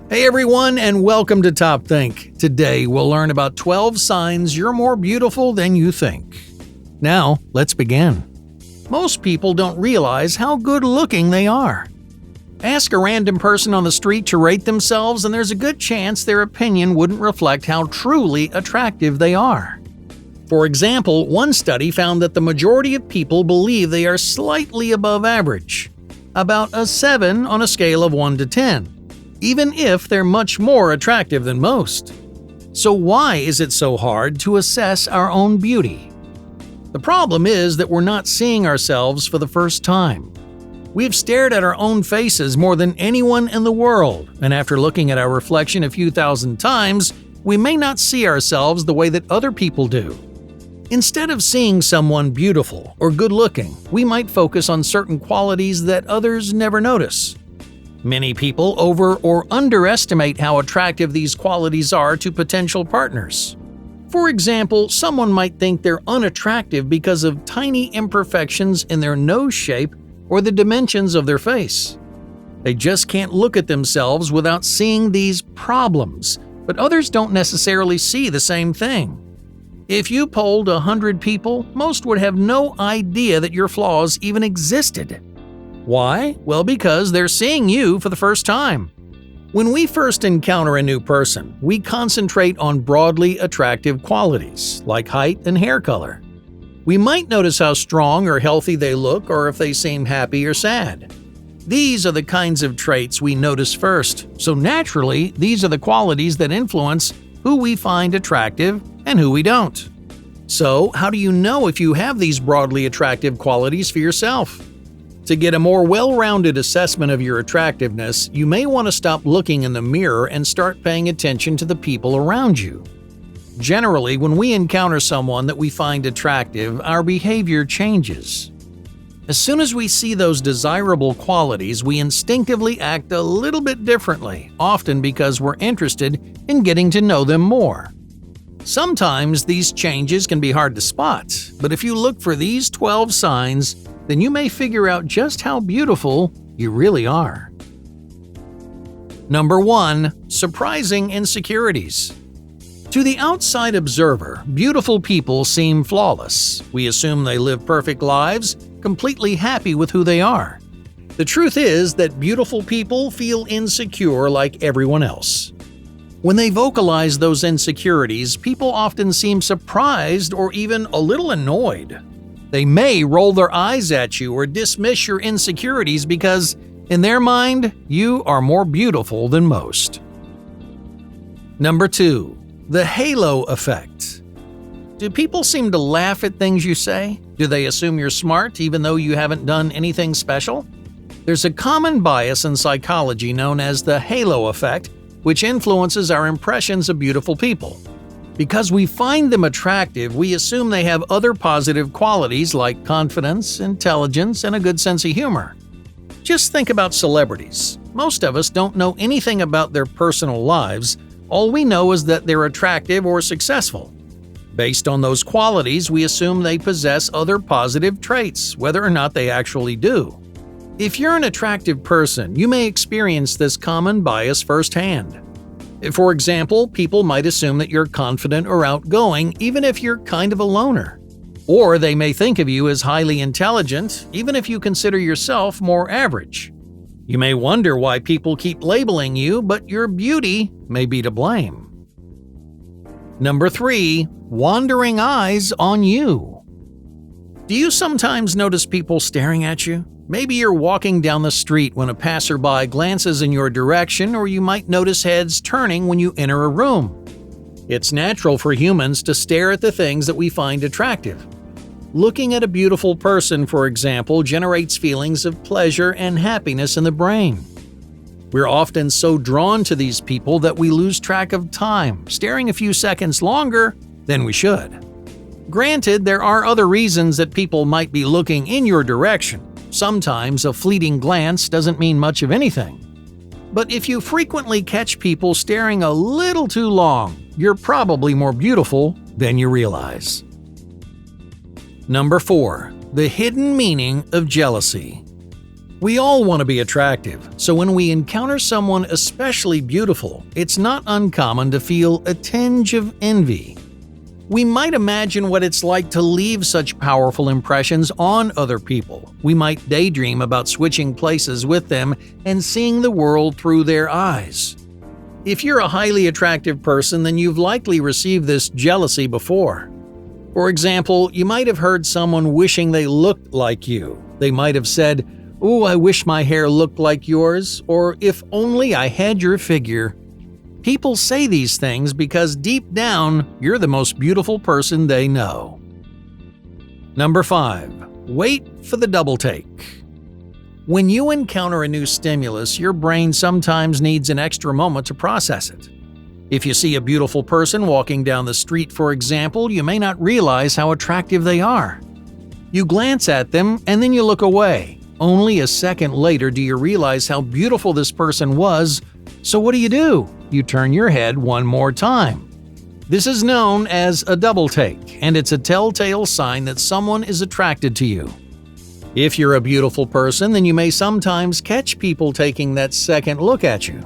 Hey everyone, and welcome to Top Think. Today we'll learn about 12 signs you're more beautiful than you think. Now, let's begin. Most people don't realize how good looking they are. Ask a random person on the street to rate themselves, and there's a good chance their opinion wouldn't reflect how truly attractive they are. For example, one study found that the majority of people believe they are slightly above average, about a 7 on a scale of 1 to 10. Even if they're much more attractive than most. So why is it so hard to assess our own beauty? The problem is that we're not seeing ourselves for the first time. We've stared at our own faces more than anyone in the world, and after looking at our reflection a few thousand times, we may not see ourselves the way that other people do. Instead of seeing someone beautiful or good-looking, we might focus on certain qualities that others never notice. Many people over or underestimate how attractive these qualities are to potential partners. For example, someone might think they're unattractive because of tiny imperfections in their nose shape or the dimensions of their face. They just can't look at themselves without seeing these problems, but others don't necessarily see the same thing. If you polled 100 people, most would have no idea that your flaws even existed. Why? Well, because they're seeing you for the first time. When we first encounter a new person, we concentrate on broadly attractive qualities, like height and hair color. We might notice how strong or healthy they look or if they seem happy or sad. These are the kinds of traits we notice first, so naturally, these are the qualities that influence who we find attractive and who we don't. So, how do you know if you have these broadly attractive qualities for yourself? To get a more well-rounded assessment of your attractiveness, you may want to stop looking in the mirror and start paying attention to the people around you. Generally, when we encounter someone that we find attractive, our behavior changes. As soon as we see those desirable qualities, we instinctively act a little bit differently, often because we're interested in getting to know them more. Sometimes these changes can be hard to spot, but if you look for these 12 signs, then you may figure out just how beautiful you really are. Number 1. Surprising insecurities. To the outside observer, beautiful people seem flawless. We assume they live perfect lives, completely happy with who they are. The truth is that beautiful people feel insecure like everyone else. When they vocalize those insecurities, people often seem surprised or even a little annoyed. They may roll their eyes at you or dismiss your insecurities because, in their mind, you are more beautiful than most. Number 2. The halo effect. Do people seem to laugh at things you say? Do they assume you're smart even though you haven't done anything special? There's a common bias in psychology known as the halo effect, which influences our impressions of beautiful people. Because we find them attractive, we assume they have other positive qualities like confidence, intelligence, and a good sense of humor. Just think about celebrities. Most of us don't know anything about their personal lives. All we know is that they're attractive or successful. Based on those qualities, we assume they possess other positive traits, whether or not they actually do. If you're an attractive person, you may experience this common bias firsthand. For example, people might assume that you're confident or outgoing even if you're kind of a loner. Or they may think of you as highly intelligent even if you consider yourself more average. You may wonder why people keep labeling you, but your beauty may be to blame. Number 3. Wandering eyes on you. Do you sometimes notice people staring at you? Maybe you're walking down the street when a passerby glances in your direction, or you might notice heads turning when you enter a room. It's natural for humans to stare at the things that we find attractive. Looking at a beautiful person, for example, generates feelings of pleasure and happiness in the brain. We're often so drawn to these people that we lose track of time, staring a few seconds longer than we should. Granted, there are other reasons that people might be looking in your direction. Sometimes a fleeting glance doesn't mean much of anything. But if you frequently catch people staring a little too long, you're probably more beautiful than you realize. Number 4. The hidden meaning of jealousy. We all want to be attractive, so when we encounter someone especially beautiful, it's not uncommon to feel a tinge of envy. We might imagine what it's like to leave such powerful impressions on other people. We might daydream about switching places with them and seeing the world through their eyes. If you're a highly attractive person, then you've likely received this jealousy before. For example, you might have heard someone wishing they looked like you. They might have said, "Ooh, I wish my hair looked like yours," or "If only I had your figure." People say these things because deep down, you're the most beautiful person they know. Number 5. Wait for the double take. When you encounter a new stimulus, your brain sometimes needs an extra moment to process it. If you see a beautiful person walking down the street, for example, you may not realize how attractive they are. You glance at them and then you look away. Only a second later do you realize how beautiful this person was, so what do? You turn your head one more time. This is known as a double take, and it's a telltale sign that someone is attracted to you. If you're a beautiful person, then you may sometimes catch people taking that second look at you.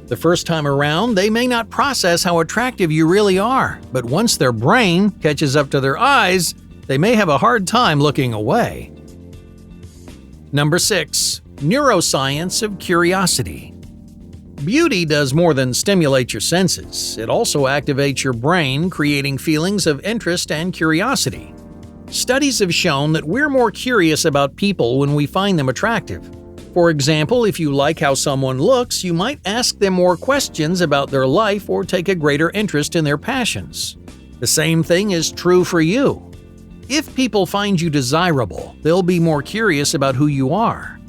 The first time around, they may not process how attractive you really are, but once their brain catches up to their eyes, they may have a hard time looking away. Number 6. Neuroscience of curiosity. Beauty does more than stimulate your senses. It also activates your brain, creating feelings of interest and curiosity. Studies have shown that we're more curious about people when we find them attractive. For example, if you like how someone looks, you might ask them more questions about their life or take a greater interest in their passions. The same thing is true for you. If people find you desirable, they'll be more curious about who you are.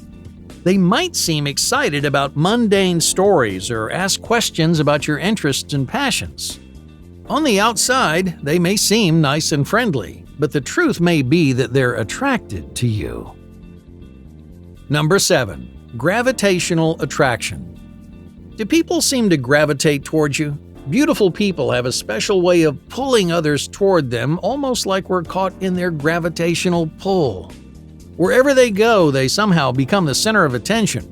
They might seem excited about mundane stories or ask questions about your interests and passions. On the outside, they may seem nice and friendly, but the truth may be that they're attracted to you. Number 7. Gravitational attraction. Do people seem to gravitate towards you? Beautiful people have a special way of pulling others toward them, almost like we're caught in their gravitational pull. Wherever they go, they somehow become the center of attention.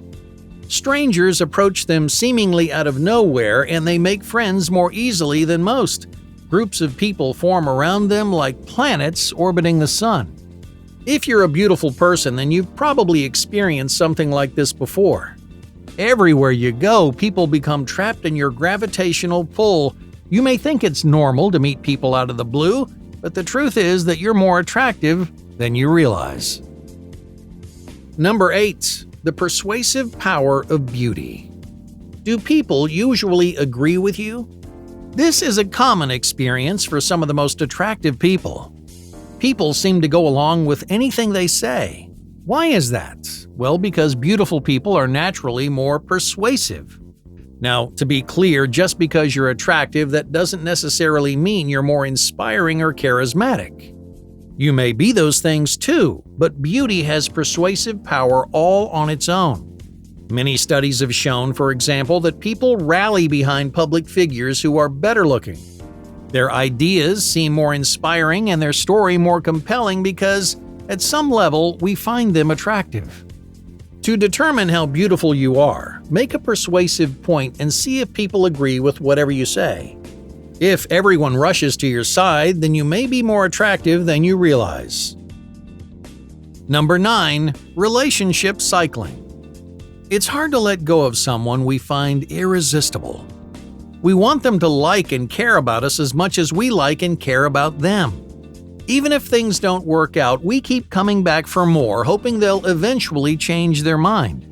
Strangers approach them seemingly out of nowhere, and they make friends more easily than most. Groups of people form around them like planets orbiting the sun. If you're a beautiful person, then you've probably experienced something like this before. Everywhere you go, people become trapped in your gravitational pull. You may think it's normal to meet people out of the blue, but the truth is that you're more attractive than you realize. Number 8. The persuasive power of beauty. Do people usually agree with you? This is a common experience for some of the most attractive people. People seem to go along with anything they say. Why is that? Well, because beautiful people are naturally more persuasive. Now, to be clear, just because you're attractive, that doesn't necessarily mean you're more inspiring or charismatic. You may be those things too, but beauty has persuasive power all on its own. Many studies have shown, for example, that people rally behind public figures who are better looking. Their ideas seem more inspiring and their story more compelling because, at some level, we find them attractive. To determine how beautiful you are, make a persuasive point and see if people agree with whatever you say. If everyone rushes to your side, then you may be more attractive than you realize. Number 9. Relationship cycling. It's hard to let go of someone we find irresistible. We want them to like and care about us as much as we like and care about them. Even if things don't work out, we keep coming back for more, hoping they'll eventually change their mind.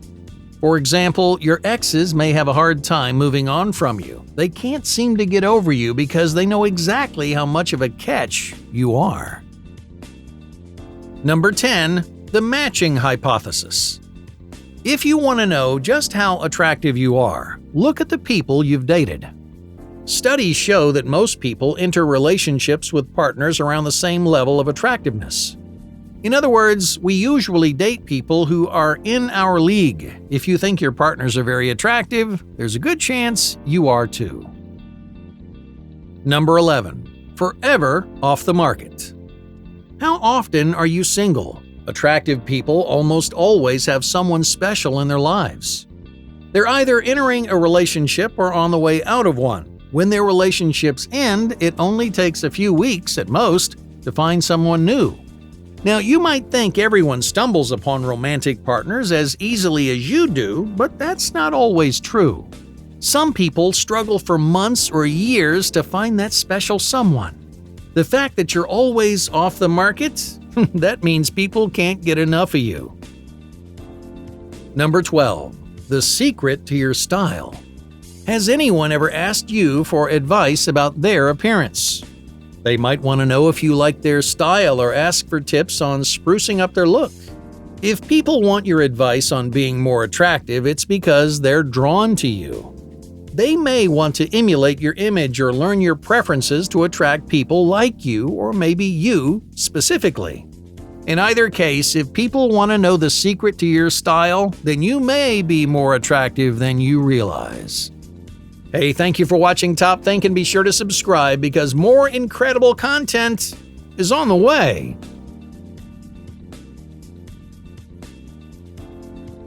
For example, your exes may have a hard time moving on from you. They can't seem to get over you because they know exactly how much of a catch you are. Number 10. The matching hypothesis. If you want to know just how attractive you are, look at the people you've dated. Studies show that most people enter relationships with partners around the same level of attractiveness. In other words, we usually date people who are in our league. If you think your partners are very attractive, there's a good chance you are too. Number 11. Forever off the market. How often are you single? Attractive people almost always have someone special in their lives. They're either entering a relationship or on the way out of one. When their relationships end, it only takes a few weeks at most to find someone new. Now, you might think everyone stumbles upon romantic partners as easily as you do, but that's not always true. Some people struggle for months or years to find that special someone. The fact that you're always off the market, that means people can't get enough of you. Number 12. The secret to your style. Has anyone ever asked you for advice about their appearance? They might want to know if you like their style or ask for tips on sprucing up their look. If people want your advice on being more attractive, it's because they're drawn to you. They may want to emulate your image or learn your preferences to attract people like you, or maybe you specifically. In either case, if people want to know the secret to your style, then you may be more attractive than you realize. Hey, thank you for watching Top Think, and be sure to subscribe because more incredible content is on the way.